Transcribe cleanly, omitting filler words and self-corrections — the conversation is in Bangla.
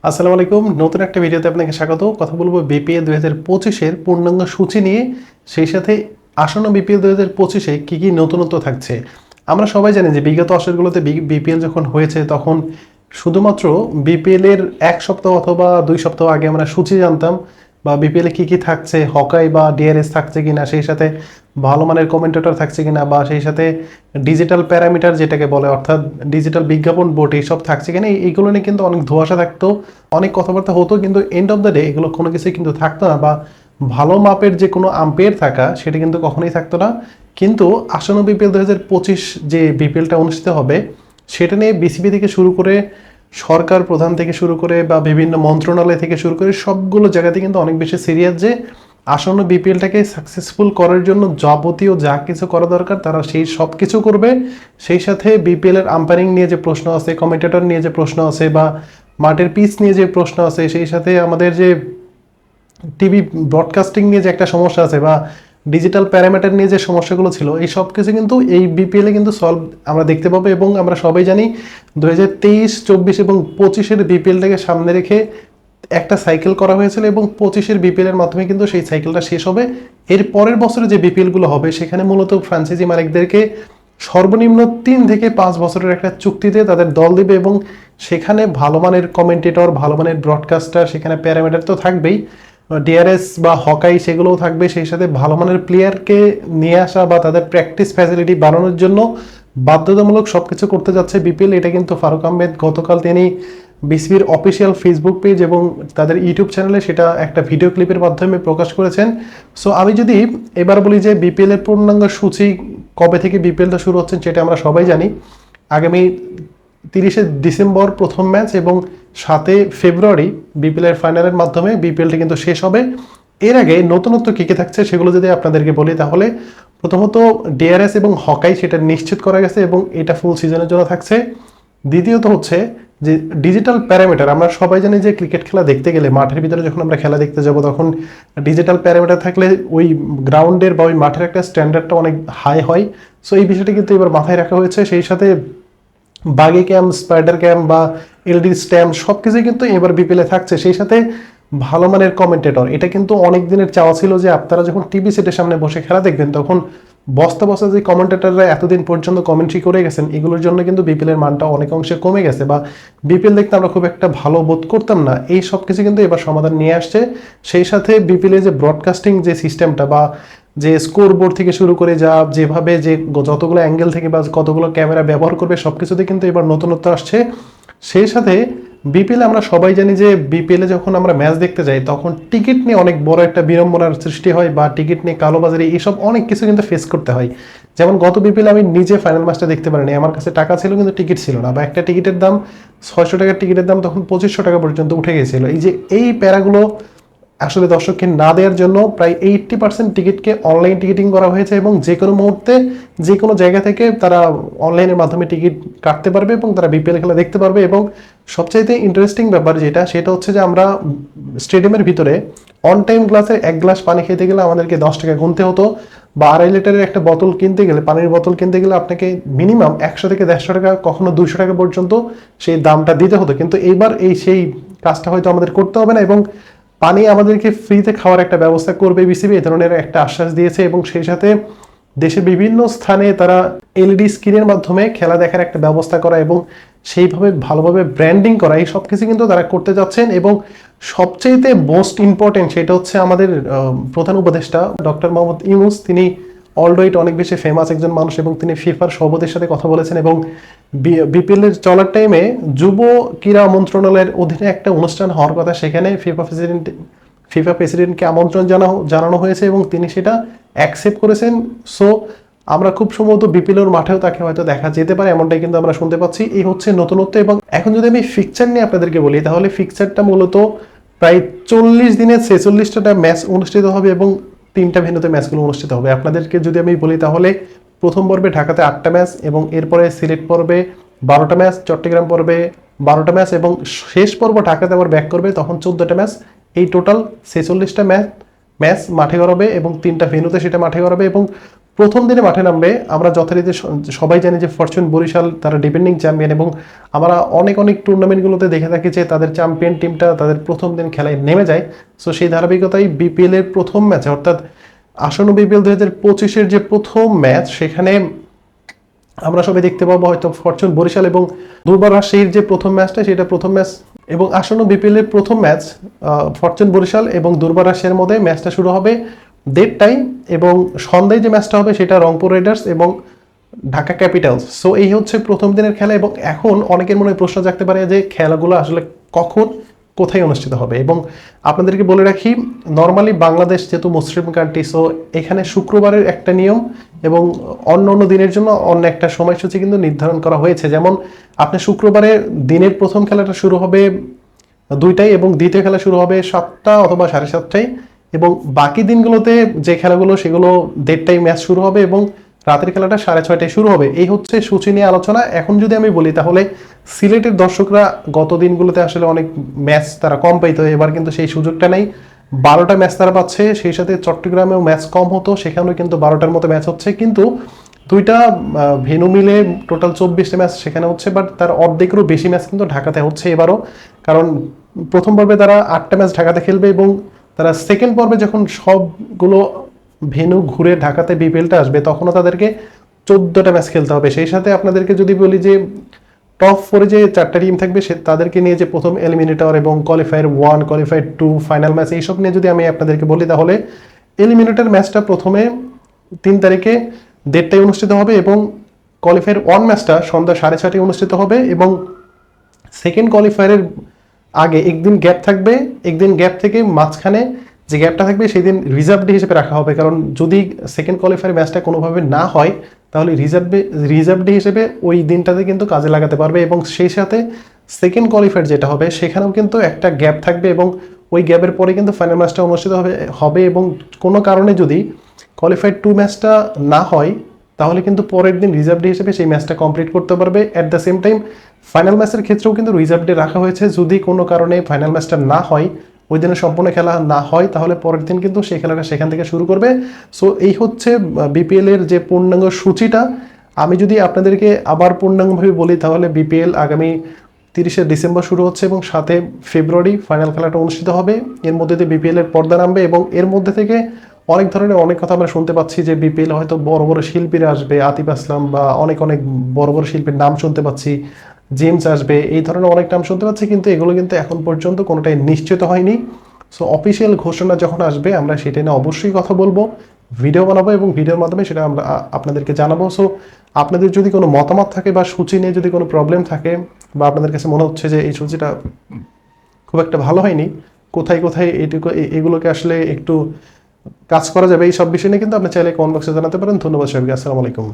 আসসালামু আলাইকুম। নতুন একটা ভিডিওতে আপনাকে স্বাগত। কথা বলবো বিপিএল ২০২৫ এর পূর্ণাঙ্গ সূচি নিয়ে, সেই সাথে আসন্ন বিপিএল ২০২৫-এ কী নতুনত্ব থাকছে। আমরা সবাই জানি যে বিগত আসরগুলোতে বিপিএল যখন হয়েছে তখন শুধুমাত্র বিপিএল এর ১ সপ্তাহ অথবা ২ সপ্তাহ আগে আমরা সূচি জানতাম, বা বিপিএল এ কী থাকছে, হকাই বা ডিআরএস থাকছে কিনা, সেই সাথে ভালো মানের কমেন্টেটর থাকছে কিনা, বা সেই সাথে ডিজিটাল প্যারামিটার যেটাকে বলে অর্থাৎ ডিজিটাল বিজ্ঞাপন বোর্ড এইসব থাকছে কিনা, এইগুলো নিয়ে কিন্তু অনেক ধোঁয়াশা থাকতো, অনেক কথাবার্তা হতো, কিন্তু এন্ড অফ দ্য ডে এগুলো কোনো কিছুই কিন্তু থাকতো না, বা ভালো মাপের যে কোনো আম্পায়ার থাকা সেটা কিন্তু কখনোই থাকতো না। কিন্তু আসন্ন বিপিএল ২০২৫ যে বিপিএলটা অনুষ্ঠিত হবে সেটা নিয়ে বিসিবি থেকে শুরু করে সরকার প্রধান থেকে শুরু করে বা বিভিন্ন মন্ত্রণালয় থেকে শুরু করে সবগুলো জায়গাতে কিন্তু অনেক বেশি সিরিয়াস যে আসন্ন বিপিএলটাকে সাকসেসফুল করার জন্য যাবতীয় যা কিছু করা দরকার তারা সেই সব কিছু করবে। সেই সাথে বিপিএল এর আম্পায়ারিং নিয়ে যে প্রশ্ন আছে, কমেন্টেটর নিয়ে যে প্রশ্ন আছে, বা মাঠের পিচ নিয়ে যে প্রশ্ন আছে, সেই সাথে আমাদের যে টিভি ব্রডকাস্টিং নিয়ে যে একটা সমস্যা আছে, বা ডিজিটাল প্যারামিটার নিয়ে যে সমস্যাগুলো ছিল, এই সব কিছু কিন্তু এই বিপিএলে কিন্তু সলভ আমরা দেখতে পাবো। এবং আমরা সবাই জানি 2023, 24 এবং 25-এর বিপিএলটাকে সামনে রেখে একটা সাইকেল করা হয়েছিল, এবং 25-এর বিপিএল এর মাধ্যমে কিন্তু সেই সাইকেলটা শেষ হবে। এর পরের বছরে যে বিপিএলগুলো হবে সেখানে মূলত ফ্র্যাঞ্চাইজি মালিকদেরকে সর্বনিম্ন 3 থেকে 5 বছরের একটা চুক্তিতে তাদের দল দিবে, এবং সেখানে ভালো মানের কমেন্টেটর, ভালো মানের ব্রডকাস্টার, সেখানে প্যারামিটার তো থাকবেই, ডিআরএস বা হকাই সেগুলোও থাকবে, সেই সাথে ভালো মানের প্লেয়ারকে নিয়ে আসা বা তাদের প্র্যাকটিস ফ্যাসিলিটি বাড়ানোর জন্য বাধ্যতামূলক সবকিছু করতে যাচ্ছে বিপিএল। এটা কিন্তু ফারুক আহমেদ গতকাল তিনি বিসিবির অফিসিয়াল ফেসবুক পেজ এবং তাদের ইউটিউব চ্যানেলে সেটা একটা ভিডিও ক্লিপের মাধ্যমে প্রকাশ করেছেন। সো আমি যদি এবার বলি যে বিপিএল এর পূর্ণাঙ্গ সূচি কবে থেকে বিপিএলটা শুরু হচ্ছে সেটা আমরা সবাই জানি। আগামী 30শে ডিসেম্বর প্রথম ম্যাচ এবং 7 ফেব্রুয়ারি বিপিএল এর ফাইনালের মাধ্যমে বিপিএলটা কিন্তু শেষ হবে। এর আগে নতুনত্ব কী কী থাকছে সেগুলো যদি আপনাদেরকে বলি, তাহলে প্রথমত ডিআরএস এবং হকাই সেটা নিশ্চিত করা গেছে এবং এটা ফুল সিজনের জন্য থাকছে। দ্বিতীয়ত হচ্ছে যে ডিজিটাল প্যারামিটার, আমরা সবাই জানি যে ক্রিকেট খেলা দেখতে গেলে মাঠের ভিতরে যখন আমরা খেলা দেখতে যাব তখন ডিজিটাল প্যারামিটার থাকলে ওই গ্রাউন্ডের বা ওই মাঠের একটা স্ট্যান্ডার্ডটা অনেক হাই হয়। সো এই বিষয়টা কিন্তু এবার মাথায় রাখা হয়েছে। সেই সাথে বাগি ক্যাম, স্পাইডার ক্যাম বা এলডি স্ট্যাম্প সব কিছুই কিন্তু এবার বিপিএলে থাকছে। সেই সাথে ভালো মানের কমেন্টেটর, এটা কিন্তু অনেক দিনের চাওয়া ছিল যে আপনারা যখন টিভি সেটের সামনে বসে খেলা দেখবেন তখন বস্তা বস্তা যে কমেন্টেটররা এতদিন পর্যন্ত কমেন্ট্রি করে গেছেন, এগুলোর জন্য কিন্তু বিপিএলের মানটা অনেক অংশে কমে গেছে, বা বিপিএল দেখতে আমরা খুব একটা ভালো বোধ করতাম না। এই সব কিছু কিন্তু এবার সমাধান নিয়ে আসছে। সেই সাথে বিপিএলে যে ব্রডকাস্টিং যে সিস্টেমটা, বা যে স্কোর বোর্ড থেকে শুরু করে যা যেভাবে যে যতগুলো অ্যাঙ্গেল থেকে বা কতগুলো ক্যামেরা ব্যবহার করবে সব কিছুতে কিন্তু এবার নতুনত্ব আসছে। সেই সাথে বিপিএল আমরা সবাই জানি যে বিপিএলে যখন আমরা ম্যাচ দেখতে যাই তখন টিকিট নিয়ে অনেক বড় একটা বিড়ম্বনার সৃষ্টি হয়, বা টিকিট নিয়ে কালোবাজারি এইসব অনেক কিছু কিন্তু ফেস করতে হয়। যেমন গত বিপিএল আমি নিজে ফাইনাল ম্যাচটা দেখতে পারিনি, আমার কাছে টাকা ছিল কিন্তু টিকিট ছিল না, বা একটা টিকিটের দাম 600 টাকার টিকিটের দাম তখন 2500 টাকা পর্যন্ত উঠে গেছিল। এই যে এই প্যারাগুলো আসলে দর্শককে না দেওয়ার জন্য প্রায় 80% টিকিটকে অনলাইন টিকিটিং করা হয়েছে, এবং যে কোনো মুহূর্তে যে কোনো জায়গা থেকে তারা অনলাইনের মাধ্যমে টিকিট কাটতে পারবে এবং তারা বিপিএল খেলা দেখতে পারবে। এবং সবচাইতে ইন্টারেস্টিং ব্যাপার সেটা হচ্ছে যে আমরা স্টেডিয়ামের ভিতরে অন টাইম গ্লাসে 1 গ্লাস পানি খেতে গেলে আমাদেরকে 10 টাকা গুনতে হতো, বা 2.5 লিটারের একটা বোতল কিনতে গেলে, পানির বোতল কিনতে গেলে আপনাকে মিনিমাম 100 থেকে 150 টাকা, কখনো 200 টাকা পর্যন্ত সেই দামটা দিতে হতো। কিন্তু এইবার সেই কাজটা হয়তো আমাদের করতে হবে না, এবং পানি আমাদেরকে ফ্রিতে খাওয়ার একটা ব্যবস্থা করবে বিসিবি, এই ধরনের একটা আশ্বাস দিয়েছে। এবং সেই সাথে দেশের বিভিন্ন স্থানে তারা এলইডি স্ক্রিনের মাধ্যমে খেলা দেখার একটা ব্যবস্থা করা এবং সেইভাবে ভালোভাবে ব্র্যান্ডিং করা, এই সব কিছু কিন্তু তারা করতে যাচ্ছেন। এবং সবচেয়েতে মোস্ট ইম্পর্টেন্ট সেটা হচ্ছে আমাদের প্রধান উপদেষ্টা ডক্টর মোহাম্মদ ইউনূস, তিনি অলরেডি অনেক বেশি ফেমাস একজন মানুষ, এবং তিনি ফিফার সভাপতির সাথে কথা বলেছেন, এবং বিপিএল এর চলার টাইমে যুব ক্রীড়া মন্ত্রণালয়ের অধীনে একটা অনুষ্ঠান হওয়ার কথা, সেখানে ফিফা প্রেসিডেন্টকে আমন্ত্রণ জানানো হয়েছে এবং তিনি সেটা অ্যাকসেপ্ট করেছেন। সো আমরা খুব সম্ভবত বিপিএল মাঠেও তাকে হয়তো দেখা যেতে পারে, এমনটাই কিন্তু আমরা শুনতে পাচ্ছি। এই হচ্ছে নতুনত্ব। এবং এখন যদি আমি ফিকচার নিয়ে আপনাদেরকে বলি, তাহলে ফিকচারটা মূলত প্রায় 40 দিনে 46টা ম্যাচ অনুষ্ঠিত হবে এবং 3টা ভেন্যুতে ম্যাচগুলো অনুষ্ঠিত হবে। আপনাদেরকে যদি আমি বলি তাহলে প্রথম পর্বে ঢাকাতে 8টা ম্যাচ, এবং এরপরে সিলেট পর্বে 12টা ম্যাচ, চট্টগ্রাম পর্বে 12টা ম্যাচ, এবং শেষ পর্ব ঢাকাতে আবার ব্যাক করবে, তখন 14টা ম্যাচ। এই টোটাল 46টা ম্যাচ মাঠে গড়াবে এবং 3টা ভেন্যুতে সেটা মাঠে গড়াবে। এবং প্রথম দিনে মাঠে নামবে। আমরা যথারীতি সবাই জানি যে ফরচুন বরিশাল তারা ডিফেন্ডিং চ্যাম্পিয়ন, এবং আমরা অনেক অনেক টুর্নামেন্টগুলোতে দেখে থাকি যে তাদের চ্যাম্পিয়ন টিমটা তাদের প্রথম দিন খেলায় নেমে যায়। সো সেই ধারাবাহিকতায় বিপিএল এর প্রথম ম্যাচে, অর্থাৎ আসন্ন বিপিএল 2025-এর যে প্রথম ম্যাচ, সেখানে আমরা সবাই দেখতে পাবো হয়তো ফরচুন বরিশাল এবং দুর্বার রাজশাহীর যে প্রথম ম্যাচটা, সেটা প্রথম ম্যাচ। এবং আসন্ন বিপিএল এর প্রথম ম্যাচ ফরচুন বরিশাল এবং দুর্বার রাজশাহীর মধ্যে ম্যাচটা শুরু হবে 1:30টায়, এবং সন্ধ্যায় যে ম্যাচটা হবে সেটা রংপুর রাইডার্স এবং ঢাকা ক্যাপিটালস। সো এই হচ্ছে প্রথম দিনের খেলা। এবং এখন অনেকের মনে প্রশ্ন জাগতে পারে যে খেলাগুলো আসলে কখন কোথায় অনুষ্ঠিত হবে। এবং আপনাদেরকে বলে রাখি, নর্মালি বাংলাদেশ যেহেতু মুসলিম কান্ট্রি, সো এখানে শুক্রবারের একটা নিয়ম এবং অন্য অন্য দিনের জন্য অন্য একটা সময়সূচি কিন্তু নির্ধারণ করা হয়েছে। যেমন আপনি শুক্রবারে দিনের প্রথম খেলাটা শুরু হবে 2টায় এবং দ্বিতীয় খেলা শুরু হবে 7টা অথবা 7:30টায়, এবং বাকি দিনগুলোতে যে খেলাগুলো সেগুলো 1:30টায় ম্যাচ শুরু হবে এবং রাতের খেলাটা 6:30টায় শুরু হবে। এই হচ্ছে সূচি নিয়ে আলোচনা। এখন যদি আমি বলি, তাহলে সিলেটের দর্শকরা গত দিনগুলোতে আসলে অনেক ম্যাচ তারা কম পাইতো, এবার কিন্তু সেই সুযোগটা নেই। 12টা ম্যাচ তারা পাচ্ছে। সেই সাথে চট্টগ্রামেও ম্যাচ কম হতো, সেখানেও কিন্তু 12টার মতো ম্যাচ হচ্ছে, কিন্তু দুইটা ভেন্যু মিলে টোটাল 24টা ম্যাচ সেখানে হচ্ছে, বাট তার অর্ধেকেরও বেশি ম্যাচ কিন্তু ঢাকাতে হচ্ছে এবারও। কারণ প্রথম পর্বে তারা 8টা ম্যাচ ঢাকাতে খেলবে, এবং তারা সেকেন্ড পর্বে যখন সবগুলো ভেন্যু ঘুরে ঢাকাতে বিপিএলটা আসবে, তখনও তাদেরকে 14টা ম্যাচ খেলতে হবে। সেই সাথে আপনাদেরকে যদি বলি যে টপ 4-এ যে 4টা টিম থাকবে, তাদেরকে নিয়ে যে প্রথম এলিমিনেটর এবং কোয়ালিফায়ার 1, কোয়ালিফায়ার 2, ফাইনাল ম্যাচ, এইসব নিয়ে যদি আমি আপনাদেরকে বলি, তাহলে এলিমিনেটর ম্যাচটা প্রথমে 3 তারিখে 1:30টায় অনুষ্ঠিত হবে, এবং কোয়ালিফায়ার 1 ম্যাচটা সন্ধ্যা 6:30টায় অনুষ্ঠিত হবে, এবং সেকেন্ড কোয়ালিফায়ারের আগে একদিন গ্যাপ থাকবে। একদিন গ্যাপ থেকে মাঝখানে যে গ্যাপটা থাকবে সেই দিন রিজার্ভ ডে হিসেবে রাখা হবে, কারণ যদি সেকেন্ড কোয়ালিফায়ার ম্যাচটা কোনোভাবে না হয়, তাহলে রিজার্ভ ডে হিসেবে ওই দিনটাতে কিন্তু কাজে লাগাতে পারবে। এবং সেই সাথে সেকেন্ড কোয়ালিফায়ার যেটা হবে, সেখানেও কিন্তু একটা গ্যাপ থাকবে, এবং ওই গ্যাপের পরে কিন্তু ফাইনাল ম্যাচটা অনুষ্ঠিত হবে। এবং কোনো কারণে যদি কোয়ালিফায়ার 2 ম্যাচটা না হয়, তাহলে কিন্তু পরের দিন রিজার্ভ ডে হিসেবে সেই ম্যাচটা কমপ্লিট করতে পারবে। At the same time final ম্যাচের ক্ষেত্রেও কিন্তু রিজার্ভ ডে রাখা হয়েছে। যদি কোনো কারণে ফাইনাল ম্যাচটা না হয়, ওই দিনে সম্পূর্ণ খেলা না হয়, তাহলে পরের দিন কিন্তু সেই খেলাটা সেখান থেকে শুরু করবে। সো এই হচ্ছে বিপিএল এর যে পূর্ণাঙ্গ সূচিটা। আমি যদি আপনাদেরকে আবার পূর্ণাঙ্গভাবে বলি, তাহলে বিপিএল আগামী 30শে ডিসেম্বর শুরু হচ্ছে এবং 7 ফেব্রুয়ারি ফাইনাল খেলাটা অনুষ্ঠিত হবে। এর মধ্যে দিয়ে বিপিএল এর পর্দা নামবে, এবং এর মধ্যে থেকে অনেক ধরনের অনেক কথা আমরা শুনতে পাচ্ছি যে বিপিএল হয়তো বড় বড় শিল্পীরা আসবে, আতিফ আসলাম বা অনেক অনেক বড় বড় শিল্পীর নাম শুনতে পাচ্ছি, জেমস আসবে, এই ধরনের অনেক নাম শুনতে পাচ্ছি, কিন্তু এগুলো কিন্তু এখন পর্যন্ত কোনোটাই নিশ্চিত হয়নি। সো অফিসিয়াল ঘোষণা যখন আসবে, আমরা সেটা নিয়ে অবশ্যই কথা বলবো, ভিডিও বানাবো, এবং ভিডিওর মাধ্যমে সেটা আমরা আপনাদেরকে জানাবো। সো আপনাদের যদি কোনো মতামত থাকে বা সূচি নিয়ে যদি কোনো প্রবলেম থাকে, বা আপনাদের কাছে মনে হচ্ছে যে এই সূচিটা খুব একটা ভালো হয়নি, কোথায় কোথায় এগুলোকে আসলে একটু কাজ করা যাবে, এই সব বিষয় নিয়ে কিন্তু আপনি চাইলে কমেন্ট বক্সে জানাতে পারেন। ধন্যবাদ সবাইকে। আসসালামু আলাইকুম।